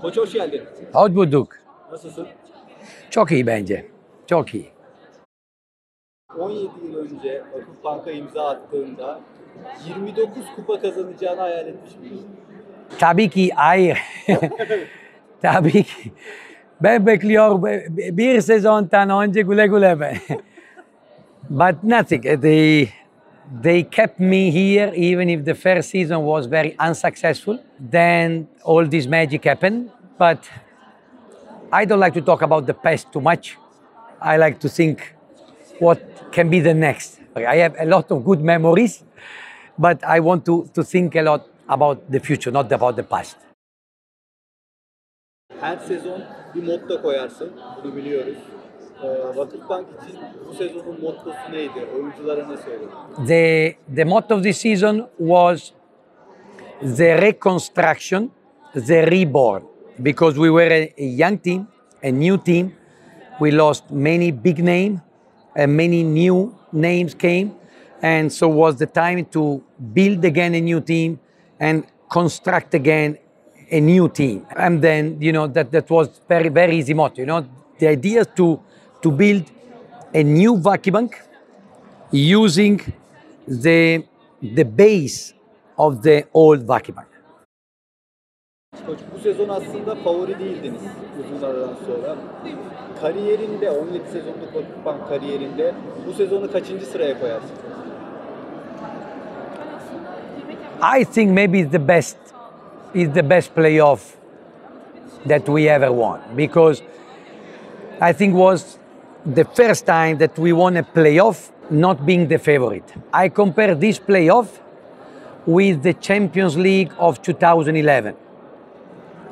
Koç hoş geldin. Hoş bulduk. Nasılsın? Çok iyi bence. Çok iyi. 17 yıl önce VakıfBank'a imza attığında 29 kupa kazanacağını hayal etmiş miydin? Tabii ki hayır. Tabii ki. Ben bekliyorum bir sezondan önce güle güle be. But nothing. They kept me here even if the first season was very unsuccessful. Then all this magic happened. But I don't like to talk about the past too much. I like to think what can be the next. I have a lot of good memories, but I want to think a lot about the future, not about the past. Her sezon bir motto koyarsın, bunu biliyoruz. VakıfBank için bu sezonun mottosu neydi? Oyunculara ne söyledin? The motto of this season was the reconstruction, the reborn, because we were a young team, a new team. We lost many big names, and many new names came, and so was the time to build again a new team and construct again a new team. And then, that was very, very easy motto. The idea is to build a new VakıfBank using the base of the old VakıfBank. Koç, bu sezon aslında favori değildiniz uzun aradan sonra. Kariyerinde, 17 sezonluk VakıfBank kariyerinde bu sezonu kaçıncı sıraya koyarsın? I think maybe it's the best playoff that we ever won, because I think was the first time that we won a playoff not being the favorite. I compare this playoff with the Champions League of 2011,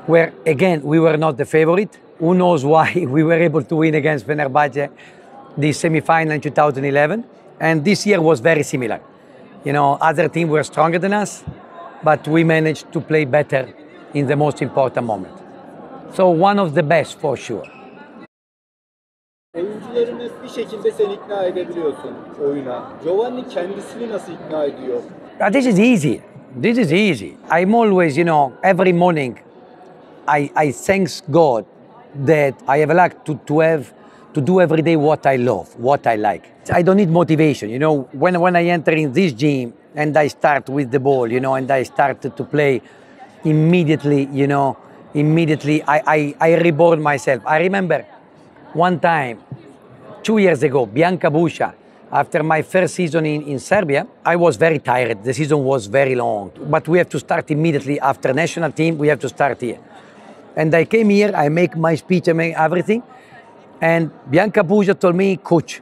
where again we were not the favorite. Who knows why we were able to win against Fenerbahce the semi-final in 2011, and this year was very similar. Other teams were stronger than us, but we managed to play better in the most important moment. So one of the best for sure. Oyuncularını bir şekilde sen ikna edebiliyorsun oyuna. Giovanni kendisini nasıl ikna ediyor? This is easy. This is easy. I'm always, every morning, I thanks God that I have luck to do every day what I love, what I like. I don't need motivation. When I enter in this gym and I start with the ball, and I started to play immediately, I reborn myself. I remember one time, 2 years ago, Bianca Buscia, after my first season in Serbia, I was very tired. The season was very long, but we have to start immediately after national team. We have to start here. And I came here, I make my speech, I make everything. And Bianca Buscia told me, Coach,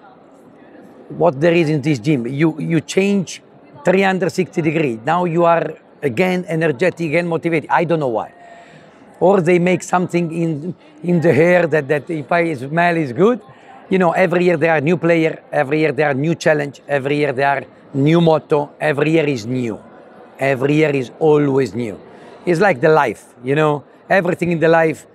what there is in this gym, you change 360 degrees. Now you are again energetic, again motivated. I don't know why. Or they make something in the hair that if I smell is good. Every year there are new player, every year there are new challenge, every year there are new motto, every year is new. Every year is always new. It's like the life, everything in the life,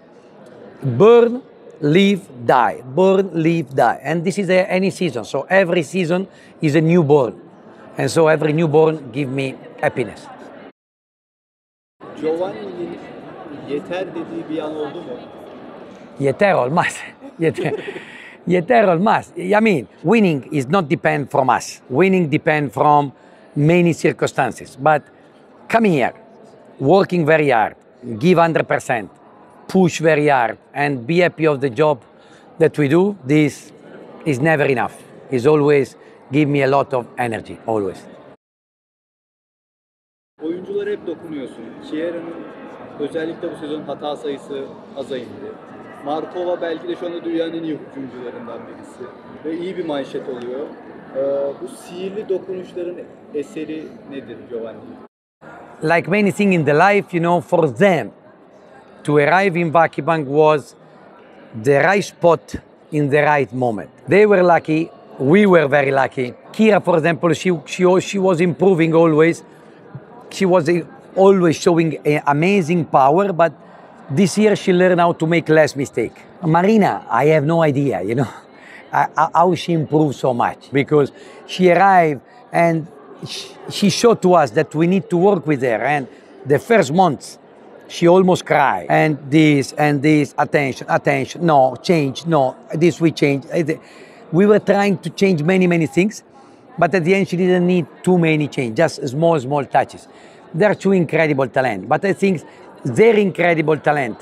burn, live, die, burn, live, die. And this is any season. So every season is a newborn. And so every newborn give me happiness. Giovanni'nin yeter dediği bir an oldu mu? Yeter olmaz. Yeter olmaz. I mean, winning is not depend from us. Winning depend from many circumstances. But come here, working very hard, give 100%, push very hard, and be happy of the job that we do, this is never enough. It's always give me a lot of energy, always. Oyunculara hep dokunuyorsun. Kiera'nın özellikle bu sezon hata sayısı aza indi. Markova belki de şu anda dünyanın en iyi hücumcularından birisi. Ve iyi bir manşet oluyor. Bu sihirli dokunuşların eseri nedir Giovanni? Like many things in the life, for them to arrive in VakıfBank was the right spot in the right moment. They were lucky. We were very lucky. Kiera, for example, she was improving always. She was always showing amazing power, but this year she learned how to make less mistake. Marina, I have no idea, how she improved so much, because she arrived and she showed to us that we need to work with her. And the first months she almost cried. And this, attention, attention, no, change, no, this we change. We were trying to change many, many things, but at the end she didn't need too many change, just small, small touches. They're two incredible talent, but I think their incredible talent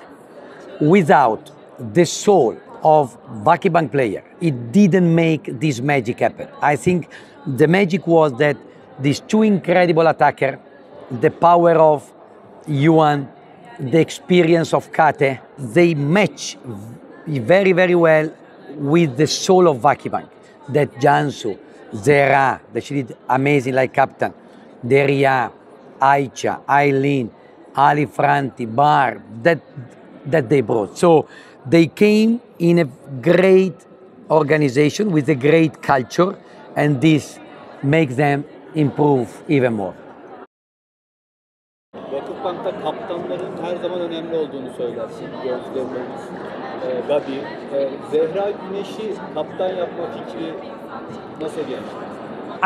without the soul of VakıfBank player, it didn't make this magic happen. I think the magic was that these two incredible attackers, the power of Yuan, the experience of Kate, they match very, very well with the soul of VakıfBank. That Jansu, Zera, that she did amazing like captain, Deria, Aicha, Eileen, Ali Franti, Bar, that they brought. So they came in a great organization with a great culture, and this makes them improve even more. VakıfBank'ta kaptanların her zaman önemli olduğunu söylersin. Gözde, Gabi. Zehra Güneş'i kaptan yapma fikri nasıl gelişti?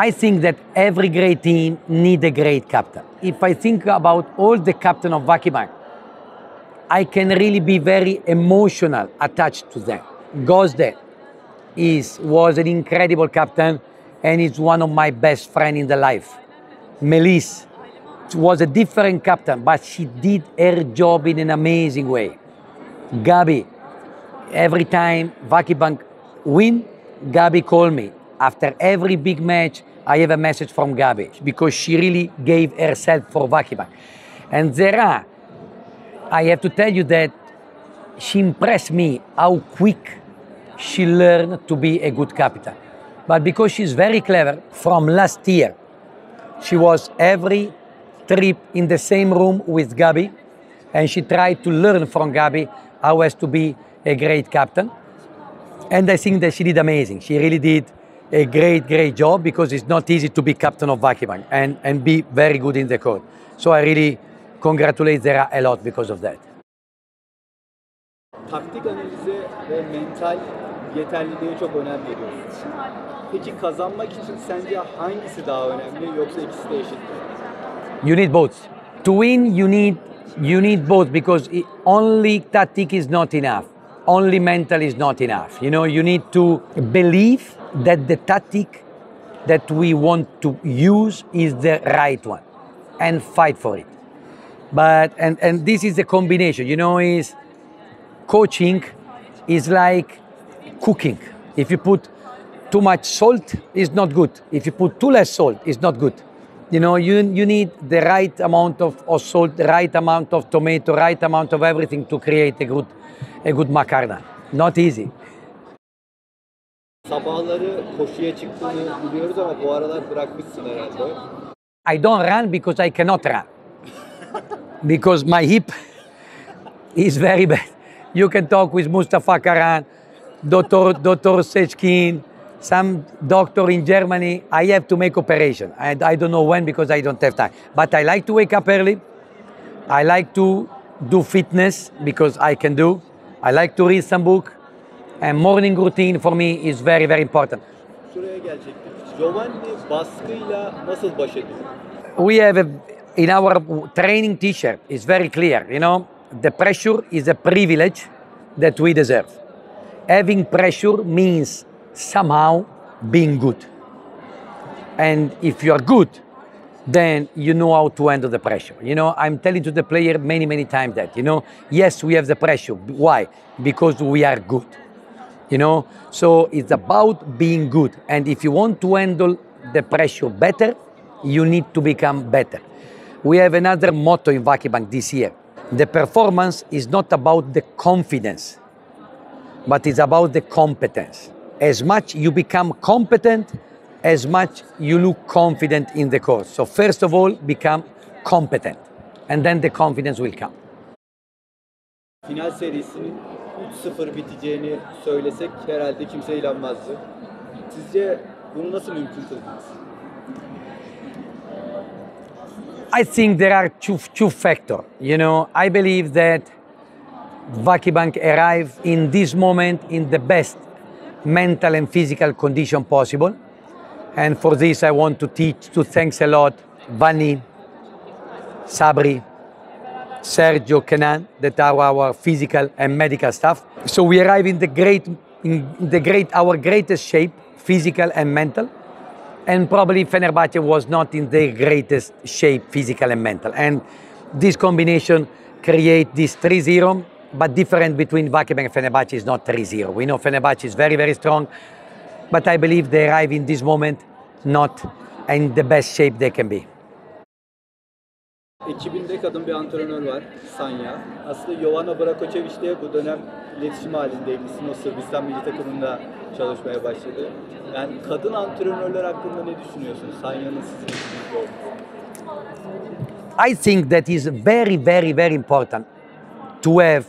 I think that every great team needs a great captain. If I think about all the captain of VakıfBank, I can really be very emotional attached to them. Gözde was an incredible captain and is one of my best friends in the life. Melis was a different captain, but she did her job in an amazing way. Gabi, every time VakıfBank win, Gabi called me. After every big match, I have a message from Gabi because she really gave herself for VakıfBank. And Zera, I have to tell you that she impressed me how quick she learned to be a good captain. But because she's very clever, from last year, she was every trip in the same room with Gabi, and she tried to learn from Gabi how as to be a great captain. And I think that she did amazing. She really did a great, great job because it's not easy to be captain of VakıfBank and be very good in the court. So I really congratulate Zera a lot because of that. Taktik analize ve mental yeterliliğe çok önem veriyorsun. Peki kazanmak için sence hangisi daha önemli yoksa ikisi de eşit mi? You need both. To win, you need both because only tactic is not enough. Only mental is not enough. You know, you need to believe that the tactic that we want to use is the right one and fight for it. But and this is a combination. You know, is coaching is like cooking. If you put too much salt, it's not good. If you put too less salt, it's not good. You know, you need the right amount of salt, the right amount of tomato, right amount of everything to create a good makarna. Not easy. Sabahları koşuya çıktığını biliyoruz ama bu aralar bırakmışsın herhalde. I don't run because I cannot run. Because my hip is very bad. You can talk with Mustafa Karan, Dr. Sechkin, some doctor in Germany. I have to make operation. And I don't know when because I don't have time. But I like to wake up early. I like to do fitness because I can do. I like to read some book. And morning routine for me is very, very important. Şuraya gelecektim. Giovanni baskıyla nasıl baş ediyor? We have in our training t-shirt, it's very clear, you know, the pressure is a privilege that we deserve. Having pressure means somehow being good. And if you are good, then you know how to handle the pressure. You know, I'm telling to the player many, many times that, you know, yes, we have the pressure. Why? Because we are good. You know, so it's about being good. And if you want to handle the pressure better, you need to become better. We have another motto in VakıfBank this year. The performance is not about the confidence, but it's about the competence. As much you become competent, as much you look confident in the course. So first of all, become competent, and then the confidence will come. Final serisinin 3-0 biteceğini söylesek herhalde kimse inanmazdı. Sizce bunu nasıl mümkün kıldınız? I think there are two factors. You know, I believe that VakıfBank arrived in this moment in the best mental and physical condition possible. And for this, I want to thanks a lot Vani, Sabri, Sergio, Kenan, that are our physical and medical staff. So we arrive in our greatest shape, physical and mental. And probably Fenerbahce was not in their greatest shape, physical and mental. And this combination create this 3-0, but different between VakıfBank and Fenerbahce is not 3-0. We know Fenerbahce is very, very strong, but I believe they arrive in this moment not in the best shape they can be. Ekibinde kadın bir antrenör var, Sanya. Aslında Jovana Brakočević de bu dönem iletişim halindeydi. O Sırbistan milli takımında çalışmaya başladı. Yani kadın antrenörler hakkında ne düşünüyorsunuz? Sanya'nın sizin ekibinizde olması. I think that is very, very, very important to have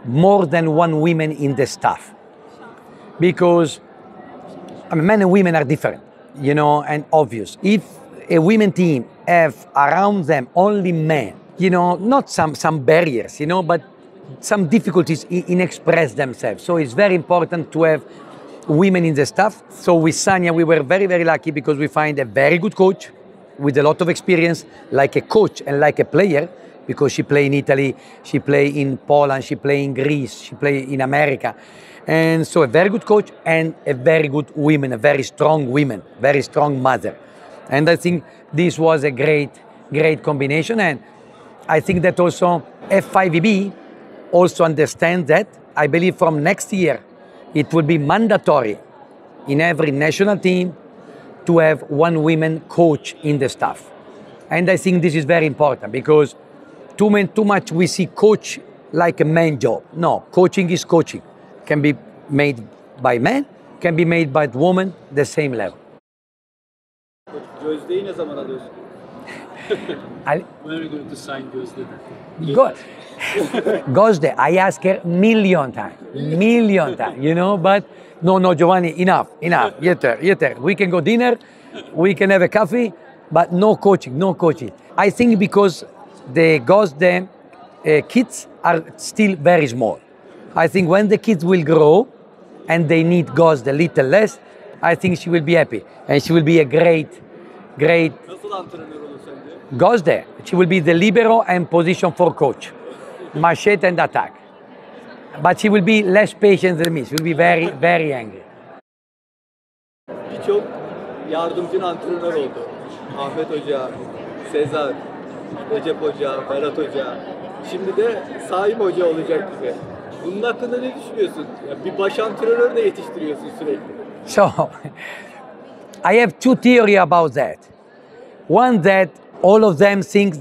more than one woman in the staff. Because men and women are different, and obvious. If a women team have around them only men, not some barriers, but some difficulties in express themselves. So it's very important to have women in the staff. So with Sanya, we were very, very lucky because we find a very good coach with a lot of experience, like a coach and like a player, because she play in Italy, she play in Poland, she play in Greece, she play in America. And so a very good coach and a very good woman, a very strong woman, very strong mother. And I think this was a great, great combination. And I think that also F5EB also understands that. I believe from next year, it will be mandatory in every national team to have one woman coach in the staff. And I think this is very important because too much we see coach like a man job. No, coaching is coaching. Can be made by men, can be made by women, the same level. Gözde'yi ne zaman alıyorsun? When are we going to sign Gözde? Gözde, I ask her million times, but no, Giovanni, enough, yeter. We can go dinner, we can have a coffee, but no coaching. I think because the Gözde kids are still very small. I think when the kids will grow and they need Gözde a little less, I think she will be happy and she will be a great. Nasıl antrenör olur sence? Gözde, she will be the libero and position for coach, machete and attack. But she will be less patient than me. She will be very, very angry. Birçok yardımcın antrenör oldu. Ahmet Hoca, Sezar, Recep Hoca, Berat Hoca. Şimdi de Saim Hoca olacak gibi. Bunun hakkında ne düşünüyorsun? Bir baş antrenör de yetiştiriyorsun sürekli. So, I have two theories about that. One, that all of them think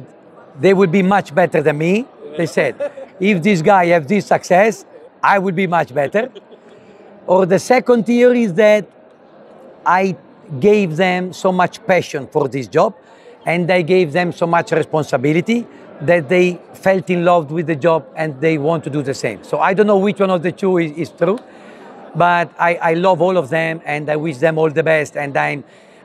they will be much better than me. They said, if this guy has this success, I will be much better. Or the second theory is that I gave them so much passion for this job and I gave them so much responsibility that they felt in love with the job and they want to do the same. So I don't know which one of the two is true, but I love all of them and I wish them all the best. And I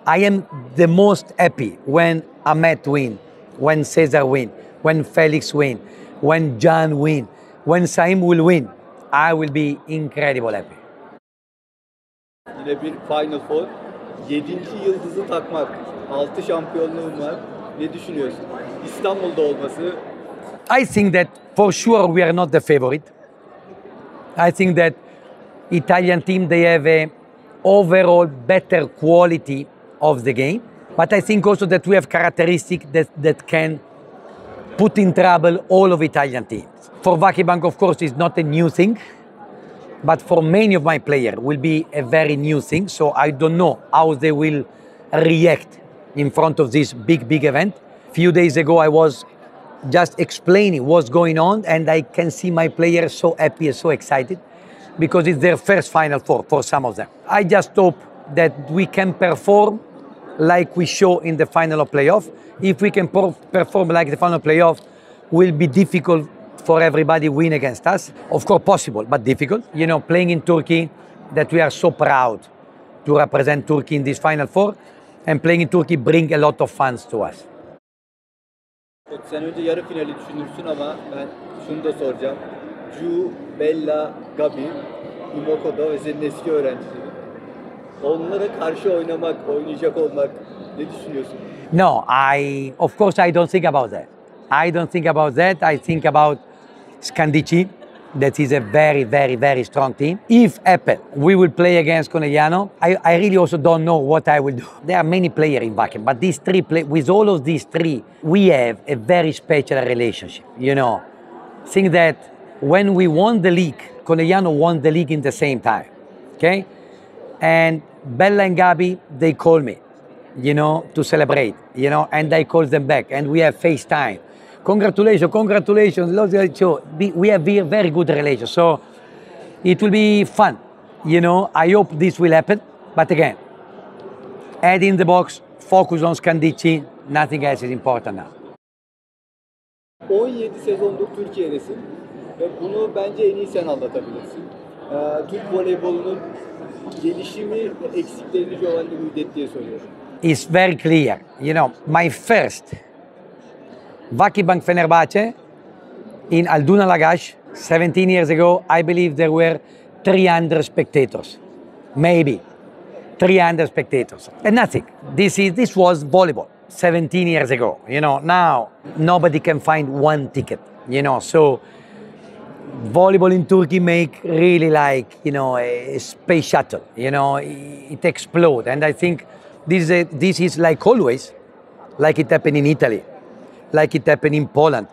am the most happy when Ahmet win, when Cesar win, when Felix win, when Can win, when Saim will win. I will be incredible happy. Yine bir Final Four. 7. yıldızı takmak. 6 şampiyonluğum var. Ne düşünüyorsun? İstanbul'da olması. I think that for sure we are not the favorite. I think that Italian team, they have a overall better quality of the game. But I think also that we have characteristics that can put in trouble all of Italian teams. For VakıfBank, of course, it's not a new thing. But for many of my players, will be a very new thing. So I don't know how they will react in front of this big event. A few days ago, I was just explaining what's going on, and I can see my players so happy and so excited because it's their first Final Four for some of them. I just hope that we can perform like we show in the final of playoff. If we can perform like the final playoff, will be difficult for everybody win against us. Of course possible, but difficult. Playing in Turkey, that we are so proud to represent Turkey in this Final Four, and playing in Turkey bring a lot of fans to us. Sen önce yarı finali düşünürsün ama ben şunu da soracağım. Ju, Bella, Gabi, Imoko'da ve senin eski öğrencilerin. Onlara karşı oynayacak olmak ne düşünüyorsun? No, of course I don't think about that. I don't think about that. I think about Scandici. That is a very, very, very strong team. If Apple, we will play against Conegliano, I really also don't know what I will do. There are many players in Wacken, but these three, with all of these three, we have a very special relationship. You know, think that when we won the league, Conegliano won the league in the same time, okay? And Bella and Gabi, they call me, you know, to celebrate, you know, and I call them back, and we have FaceTime. Congratulations, congratulations. So we have a very good relation. So it will be fun. You know, I hope this will happen. But again, add in the box, focus on Scandici. Nothing else is important now. 17 sezondur Türkiye'desin ve bunu bence en iyi sen anlatabilirsin. Türk voleybolunun gelişimi ve eksiklerini Giovanni Guidetti'ye soruyorum. It's very clear. You know, my first VakıfBank Fenerbahçe in Alduna Lagash 17 years ago, I believe there were 300 spectators, maybe 300 spectators, and nothing. This was volleyball 17 years ago. You know, now nobody can find one ticket. You know, so volleyball in Turkey make really like, you know, a space shuttle. You know, it explodes, and I think this is like always, like it happened in Italy, like it happened in Poland.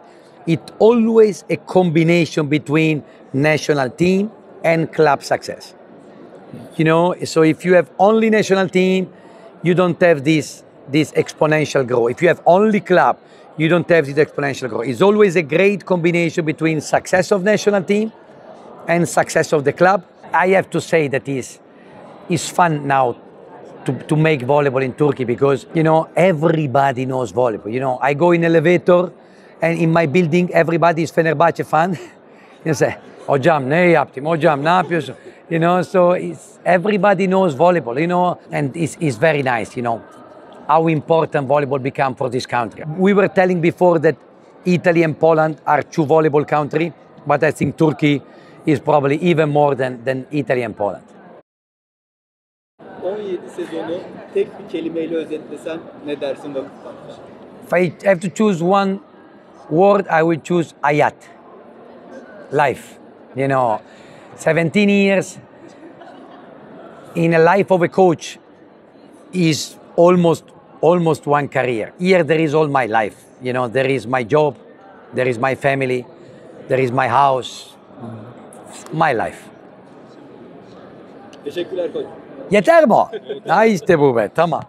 It's always a combination between national team and club success. You know, so if you have only national team, you don't have this exponential growth. If you have only club, you don't have this exponential growth. It's always a great combination between success of national team and success of the club. I have to say that it's fun now to make volleyball in Turkey because, you know, everybody knows volleyball. You know, I go in elevator and in my building, everybody is Fenerbahçe fan. You say, hocam ne yaptım, hocam ne yapıyorsun? You know, so everybody knows volleyball, you know, and it's very nice, you know, how important volleyball become for this country. We were telling before that Italy and Poland are two volleyball countries, but I think Turkey is probably even more than Italy and Poland. 17 sezonu tek bir kelimeyle özetlesen ne dersin VakıfBank'ta? If I have to choose one word, I would choose hayat, life. You know, 17 years in a life of a coach is almost one career. Here there is all my life. You know, there is my job, there is my family, there is my house, my life. Teşekkürler koç. Yeter mi o? Ha işte bu be, tamam.